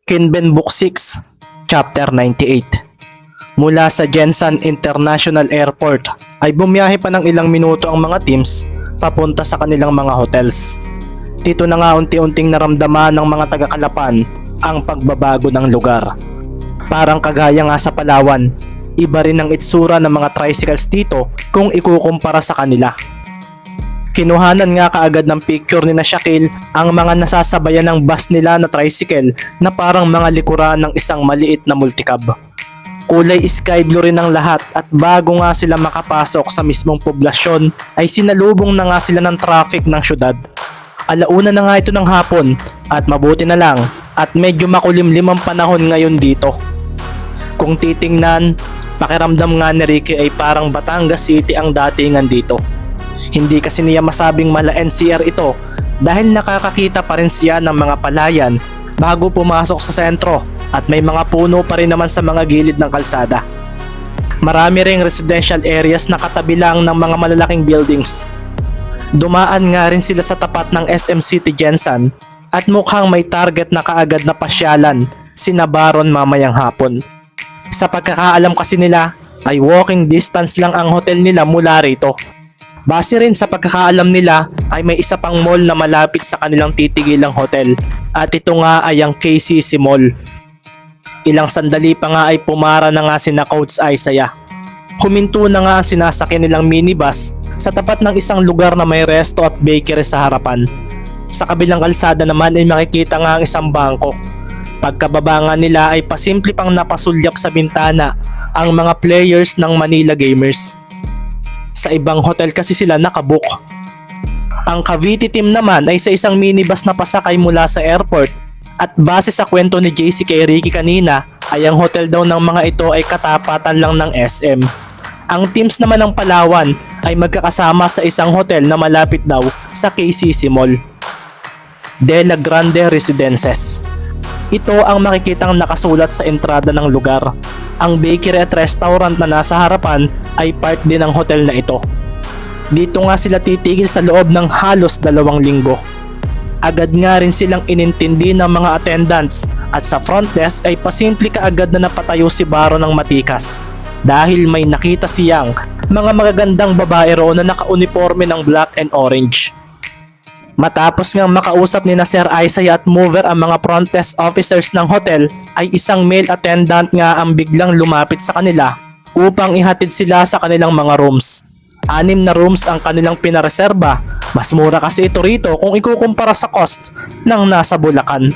Kinben Book 6, Chapter 98. Mula sa Jensan International Airport ay bumiyahe pa ng ilang minuto ang mga teams papunta sa kanilang mga hotels. Dito na nga unti-unting naramdaman ng mga taga-Kalapan ang pagbabago ng lugar. Parang kagaya nga sa Palawan, iba rin ang itsura ng mga tricycles dito kung ikukumpara sa kanila. Kinuhanan nga kaagad ng picture ni na Shaquille ang mga nasasabayan ng bus nila na tricycle na parang mga likuran ng isang maliit na multicab. Kulay sky blue rin ang lahat at bago nga sila makapasok sa mismong poblasyon ay sinalubong na nga sila ng traffic ng syudad. Alauna na nga ito ng hapon at mabuti na lang at medyo makulimlim ang panahon ngayon dito. Kung titingnan, pakiramdam nga ni Ricky ay parang Batangas City ang datingan dito. Hindi kasi niya masabing mala NCR ito dahil nakakakita pa rin siya ng mga palayan bago pumasok sa sentro at may mga puno pa rin naman sa mga gilid ng kalsada. Marami ring residential areas na katabi lang ng mga malalaking buildings. Dumaan nga rin sila sa tapat ng SM City Jensan at mukhang may target na kaagad na pasyalan sina Baron mamayang hapon. Sa pagkakaalam kasi nila ay walking distance lang ang hotel nila mula rito. Base rin sa pagkakaalam nila ay may isa pang mall na malapit sa kanilang titigilang hotel at ito nga ay ang KCC Mall. Ilang sandali pa nga ay pumara na nga sina Coach Isaiah. Huminto na nga ang sinasakyan nilang minibus sa tapat ng isang lugar na may resto at bakery sa harapan. Sa kabilang kalsada naman ay makikita nga ang isang bangko. Pagkababa nga nila ay pasimple pang napasulyap sa bintana ang mga players ng Manila Gamers. Sa ibang hotel kasi sila nakabook. Ang Cavite team naman ay sa isang minibus na pasakay mula sa airport at base sa kwento ni JC kay Ricky kanina ay ang hotel daw ng mga ito ay katapatan lang ng SM. Ang teams naman ng Palawan ay magkakasama sa isang hotel na malapit daw sa KCC Mall. De La Grande Residences. Ito ang makikitang nakasulat sa entrada ng lugar. Ang bakery at restaurant na nasa harapan ay part din ng hotel na ito. Dito nga sila titigil sa loob ng halos 2 linggo. Agad nga rin silang inintindi ng mga attendants at sa front desk ay pasimple kaagad na napatayo si Baro ng matikas dahil may nakita siyang mga magagandang babae roon na naka-uniforme ng black and orange. Matapos nga makausap ni Sir Isaiah at mover ang mga front desk officers ng hotel ay isang male attendant nga ang biglang lumapit sa kanila upang ihatid sila sa kanilang mga rooms. 6 na rooms ang kanilang pinareserba, mas mura kasi ito rito kung ikukumpara sa cost ng nasa Bulacan.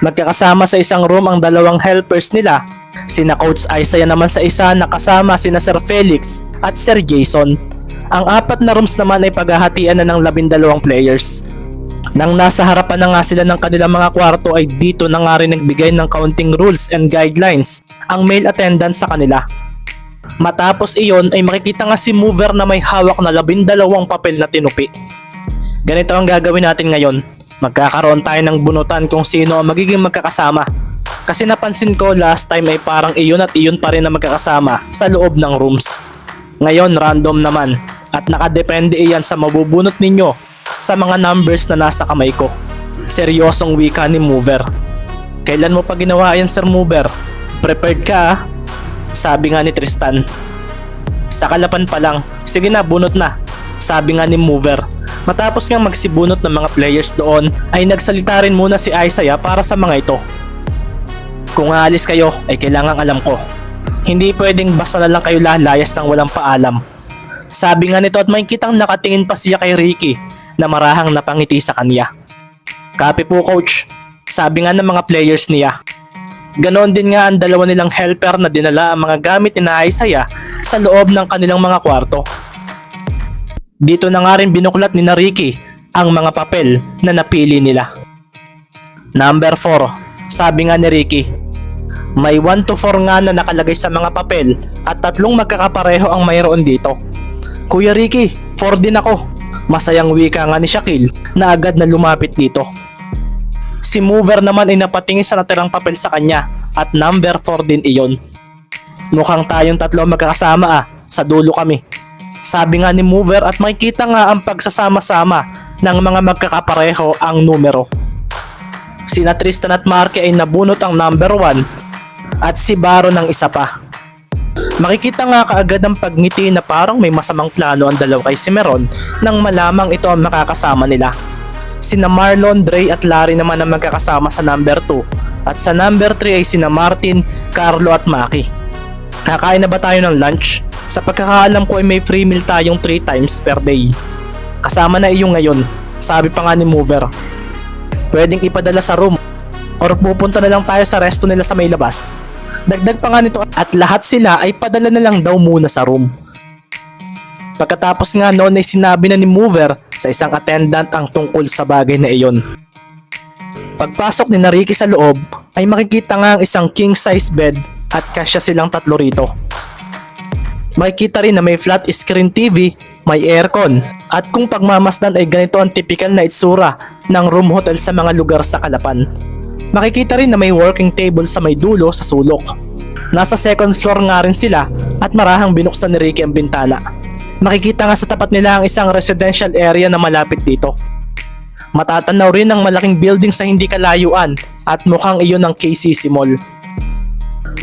Magkakasama sa isang room ang 2 helpers nila, sina Coach Isaiah naman sa isa na kasama sina Sir Felix at Sir Jason. Ang 4 na rooms naman ay paghahatian na ng 12 players. Nang nasa harapan na nga sila ng kanilang mga kwarto ay dito na nga rin nagbigay ng kaunting rules and guidelines ang male attendant sa kanila. Matapos iyon ay makikita nga si mover na may hawak na 12 papel na tinupi. Ganito ang gagawin natin ngayon. Magkakaroon tayo ng bunutan kung sino ang magiging magkakasama. Kasi napansin ko last time ay parang iyon at iyon pa rin na magkakasama sa loob ng rooms. Ngayon random naman at nakadepende iyan sa mabubunot ninyo sa mga numbers na nasa kamay ko. Seryosong wika ni Mover. Kailan mo pa ginawa yan, Sir Mover? Prepared ka ah? Sabi nga ni Tristan. Sa Kalapan pa lang. Sige na, bunot na. Sabi nga ni Mover. Matapos nga magsibunot ng mga players doon ay nagsalita rin muna si Isaiah para sa mga ito. Kung aalis kayo ay kailangang alam ko. Hindi pwedeng basta na lang kayo lalayas ng walang paalam. Sabi nga nito at may kitang nakatingin pa siya kay Ricky na marahang napangiti sa kanya. Copy po coach, sabi nga ng mga players niya. Ganon din nga ang 2 nilang helper na dinala ang mga gamit ni Isaiah sa loob ng kanilang mga kwarto. Dito na nga rin binuklat ni Ricky ang mga papel na napili nila. Number 4, sabi nga ni Ricky. May 1 to 4 nga na nakalagay sa mga papel at 3 magkakapareho ang mayroon dito. Kuya Ricky, 4 din ako. Masayang wika nga ni Shaquille na agad na lumapit dito. Si mover naman ay napatingin sa natirang papel sa kanya at number 4 din iyon. Mukhang tayong 3 magkakasama ah, sa dulo kami. Sabi nga ni mover at makikita nga ang pagsasama-sama ng mga magkakapareho ang numero. Sina Tristan at Marky ay nabunot ang number 1 at si Baron ang isa pa. Makikita nga kaagad ang pagngiti na parang may masamang plano ang dalaw kay Cimarron nang malamang ito ang makakasama nila. Sina Marlon, Dre at Larry naman ang magkakasama sa number 2 at sa number 3 ay sina Martin, Carlo at Maki. Kakain na ba tayo ng lunch? Sa pagkakaalam ko ay may free meal tayong 3 times per day. Kasama na iyo ngayon, sabi pa nga ni Mover. Pwedeng ipadala sa room or pupunta na lang tayo sa resto nila sa may labas. Dagdag pa nga nito at lahat sila ay padala na lang daw muna sa room. Pagkatapos nga noon ay sinabi na ni Mover sa isang attendant ang tungkol sa bagay na iyon. Pagpasok ni Ricky sa loob ay makikita nga ang isang king size bed at kasya silang 3 rito. Makikita rin na may flat screen TV, may aircon at kung pagmamasdan ay ganito ang typical na itsura ng room hotel sa mga lugar sa Calapan. Makikita rin na may working table sa may dulo sa sulok. Nasa second floor nga rin sila at marahang binuksan ni Ricky ang bintana. Makikita nga sa tapat nila ang isang residential area na malapit dito. Matatanaw rin ang malaking building sa hindi kalayuan at mukhang iyon ang KCC Mall.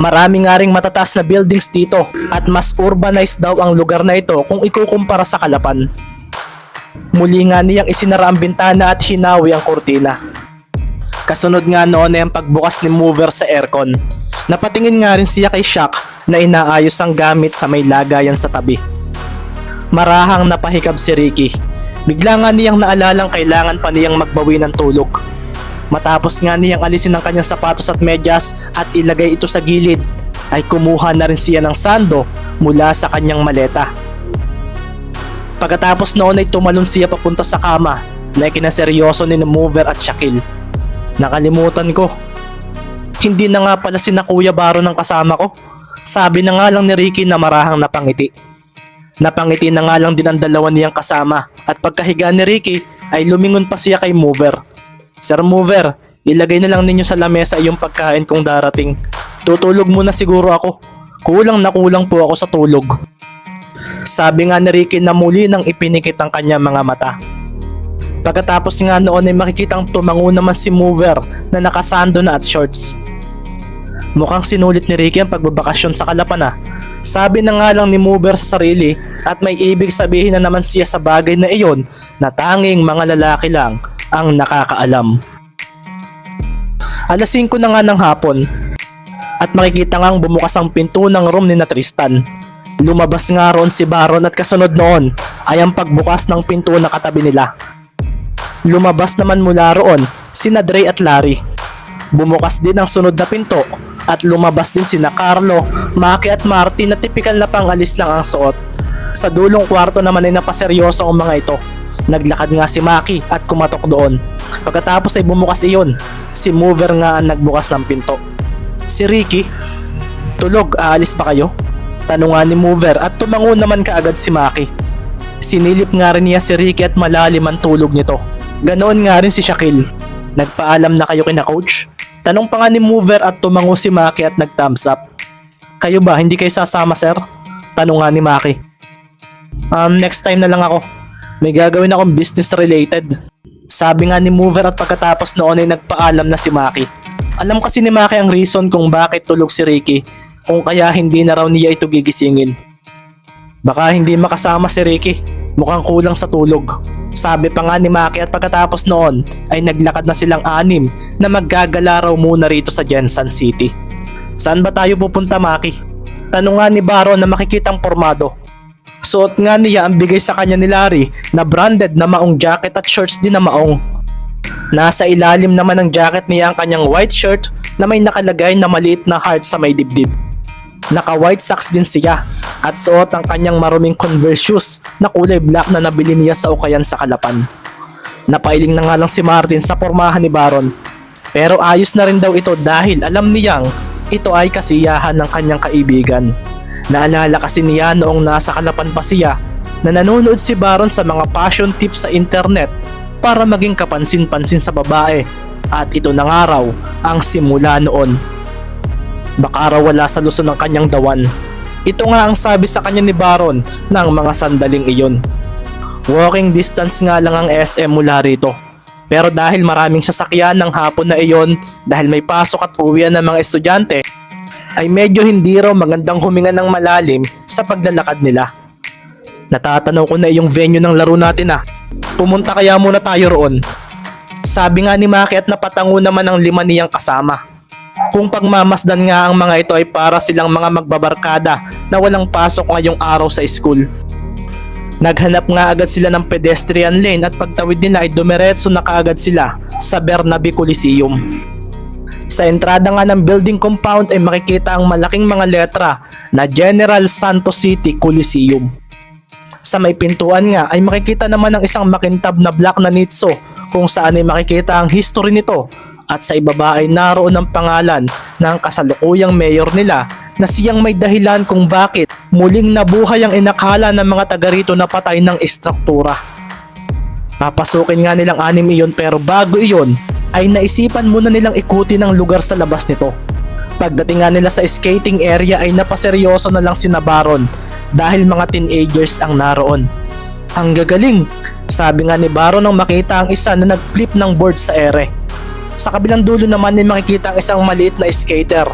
Marami nga ring matataas na buildings dito at mas urbanized daw ang lugar na ito kung ikukumpara sa Calapan. Muli nga niyang isinara ang bintana at hinawi ang kurtina. Kasunod nga noon ay ang pagbukas ni Mover sa aircon. Napatingin nga rin siya kay Shaq na inaayos ang gamit sa may lagayan sa tabi. Marahang napahikab si Ricky. Bigla nga niyang naalalang kailangan pa niyang magbawi ng tulog. Matapos nga niyang alisin ang kanyang sapatos at medyas at ilagay ito sa gilid, ay kumuha na rin siya ng sando mula sa kanyang maleta. Pagkatapos noon ay tumalon siya papunta sa kama na ikinaseryoso ni Mover at Shaquille. Nakalimutan ko. Hindi na nga pala sina Kuya Baron ang kasama ko. Sabi na nga lang ni Ricky na marahang napangiti. Napangiti na nga lang din ang dalawa niyang kasama at pagkahiga ni Ricky ay lumingon pa siya kay Mover. Sir Mover, ilagay na lang ninyo sa lamesa yung pagkain kung darating. Tutulog muna siguro ako. Kulang na kulang po ako sa tulog. Sabi nga ni Ricky na muli nang ipinikit ang kanyang mga mata. Pagkatapos nga noon ay makikitang tumango naman si Mover na nakasando na at shorts. Mukhang sinulit ni Ricky ang pagbabakasyon sa Calapan. Sabi na nga lang ni Mover sa sarili at may ibig sabihin na naman siya sa bagay na iyon na tanging mga lalaki lang ang nakakaalam. Alas 5 na nga ng hapon at makikita ngang bumukas ang pinto ng room ni Tristan. Lumabas nga roon si Baron at kasunod noon ay ang pagbukas ng pinto na katabi nila. Lumabas naman mula roon sina Dre at Larry. Bumukas din ang sunod na pinto at lumabas din sina Carlo, Maki at Martin na tipikal na pangalis lang ang suot. Sa dulong kwarto naman ay napaseryoso ang mga ito. Naglakad nga si Maki at kumatok doon. Pagkatapos ay bumukas iyon. Si Mover nga ang nagbukas ng pinto. Si Ricky, tulog, aalis pa kayo? Tanungan ni Mover at tumango naman kaagad si Maki. Sinilip nga rin niya si Ricky at malalim ang tulog nito. Ganoon nga rin si Shaquille. Nagpaalam na kayo kina coach? Tanong pa nga ni Mover at tumango si Maki at nag-thumbs up. Kayo ba, hindi kayo sasama sir? Tanong nga ni Maki. Next time na lang ako. May gagawin akong business related. Sabi nga ni Mover at pagkatapos noon ay nagpaalam na si Maki. Alam kasi ni Maki ang reason kung bakit tulog si Ricky, kung kaya hindi na raw niya ito gigisingin. Baka hindi makasama si Ricky, mukhang kulang sa tulog. Sabi pa nga ni Maki at pagkatapos noon ay naglakad na silang 6 na maggagala raw muna rito sa Jensen City. Saan ba tayo pupunta Maki? Tanong nga ni Baron na makikitang pormado. Suot nga niya ang bigay sa kanya ni Larry na branded na maong jacket at shorts din na maong. Nasa ilalim naman ng jacket niya ang kanyang white shirt na may nakalagay na maliit na heart sa may dibdib. Naka white socks din siya at suot ang kanyang maruming Converse shoes na kulay black na nabili niya sa ukayan sa Calapan. Napailing na nga lang si Martin sa pormahan ni Baron. Pero ayos na rin daw ito dahil alam niyang ito ay kasiyahan ng kanyang kaibigan. Naalala kasi niya noong nasa Calapan pa siya na nanonood si Baron sa mga fashion tips sa internet para maging kapansin-pansin sa babae at ito na nga raw ang simula noon. Baka raw wala sa Luzon ng kanyang dawan. Ito nga ang sabi sa kanya ni Baron ng mga sandaling iyon. Walking distance nga lang ang SM mula rito. Pero dahil maraming sasakyan ng hapon na iyon, dahil may pasok at uwian ng mga estudyante, ay medyo hindi raw magandang huminga ng malalim sa paglalakad nila. Natatanaw ko na yung venue ng laro natin ah. Pumunta kaya muna tayo roon. Sabi nga ni Maki at napatango naman ang 5 niyang kasama. Kung pagmamasdan nga ang mga ito ay para silang mga magbabarkada na walang pasok ngayong araw sa school. Naghanap nga agad sila ng pedestrian lane at pagtawid nila ay dumiretso na kaagad sila sa Bernabe Coliseum. Sa entrada nga ng building compound ay makikita ang malaking mga letra na General Santos City Coliseum. Sa may pintuan nga ay makikita naman ang isang makintab na black na nitso kung saan ay makikita ang history nito at sa ibaba ay naroon ang pangalan ng kasalukuyang mayor nila na siyang may dahilan kung bakit muling nabuhay ang inakala ng mga taga rito na patay ng istruktura. Papasukin nga nilang 6 iyon pero bago iyon ay naisipan muna nilang ikutin ang lugar sa labas nito. Pagdating nga nila sa skating area ay napaseryoso na lang si Baron dahil mga teenagers ang naroon. Ang gagaling, sabi nga ni Baron nang makita ang isa na nag-flip ng board sa ere. Sa kabilang dulo naman ay makikita ang isang maliit na skater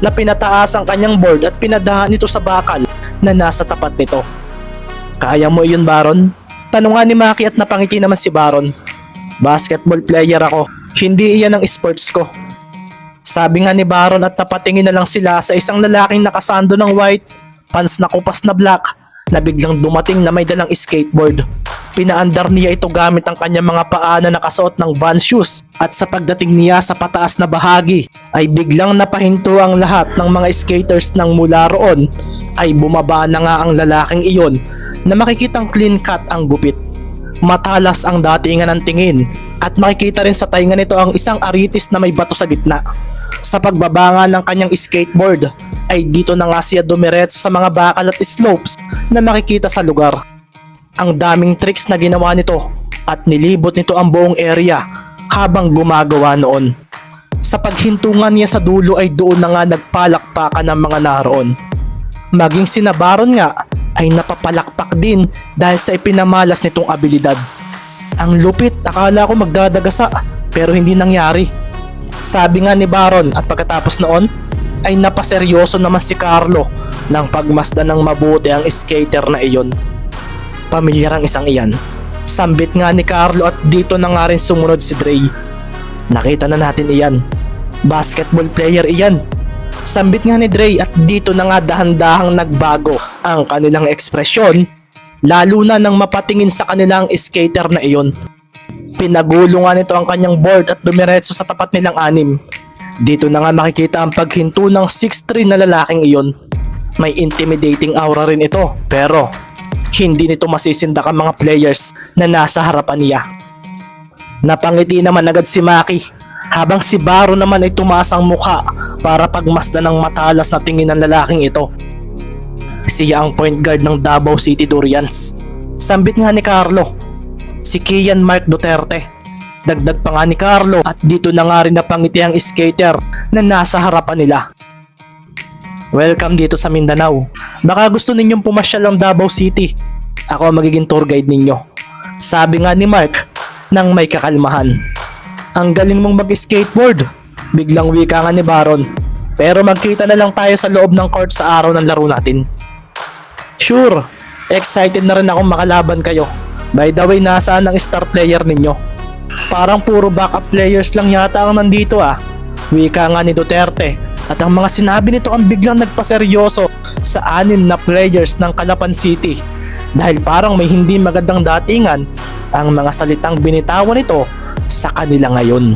na pinataas ang kanyang board at pinadahan nito sa bakal na nasa tapat nito. Kaya mo iyon, Baron? Tanong nga ni Maki at napangiti naman si Baron. Basketball player ako, hindi iyan ang sports ko. Sabi nga ni Baron at napatingin na lang sila sa isang lalaking nakasando ng white, pants na kupas na black, na biglang dumating na may dalang skateboard. Pinaandar niya ito gamit ang kanyang mga paa na nakasuot ng Vans shoes at sa pagdating niya sa pataas na bahagi ay biglang napahinto ang lahat ng mga skaters nang mula roon ay bumaba na nga ang lalaking iyon na makikitang clean cut ang gupit. Matalas ang datingan ng tingin at makikita rin sa tainga nito ang isang aritis na may bato sa gitna. Sa pagbaba nga ng kanyang skateboard ay dito na nga siya dumiretso sa mga bakal at slopes na makikita sa lugar. Ang daming tricks na ginawa nito at nilibot nito ang buong area habang gumagawa noon. Sa paghintungan niya sa dulo ay doon na nga nagpalakpakan ng mga naroon. Maging si Baron nga ay napapalakpak din dahil sa ipinamalas nitong abilidad. Ang lupit, akala ko magdadagasa pero hindi nangyari. Sabi nga ni Baron at pagkatapos noon ay napaseryoso naman si Carlo nang pagmasdan ng mabuti ang skater na iyon. Pamilyar ang isang iyan. Sambit nga ni Carlo at dito na nga rin sumunod si Dre. Nakita na natin iyan. Basketball player iyan. Sambit nga ni Dre at dito na nga dahan-dahang nagbago ang kanilang ekspresyon lalo na nang mapatingin sa kanilang skater na iyon. Pinagulo nga nito ang kanyang board at dumiretso sa tapat nilang 6. Dito na nga makikita ang paghinto ng 6'3 na lalaking iyon. May intimidating aura rin ito pero hindi nito masisindak ang mga players na nasa harapan niya. Napangiti naman agad si Maki habang si Baron naman ay tumaas ang mukha para pagmasdan ng matalas na tingin ng lalaking ito. Siya ang point guard ng Davao City Durians. Sambit nga ni Carlo, si Kian Mark Duterte. Dagdag pa nga ni Carlo at dito na nga rin napangiti ang skater na nasa harapan nila. Welcome dito sa Mindanao. Baka gusto ninyong pumasyal ng Davao City. Ako ang magiging tour guide ninyo. Sabi nga ni Mark nang may kakalmahan. Ang galing mong mag-skateboard. Biglang wika nga ni Baron. Pero magkita na lang tayo sa loob ng court sa araw ng laro natin. Sure, excited na rin akong makalaban kayo. By the way, nasaan ang star player ninyo? Parang puro backup players lang yata ang nandito ah. Wika nga ni Duterte. At ang mga sinabi nito ang biglang nagpaseryoso sa 6 na players ng Calapan City dahil parang may hindi magandang datingan ang mga salitang binitawan nito sa kanila ngayon.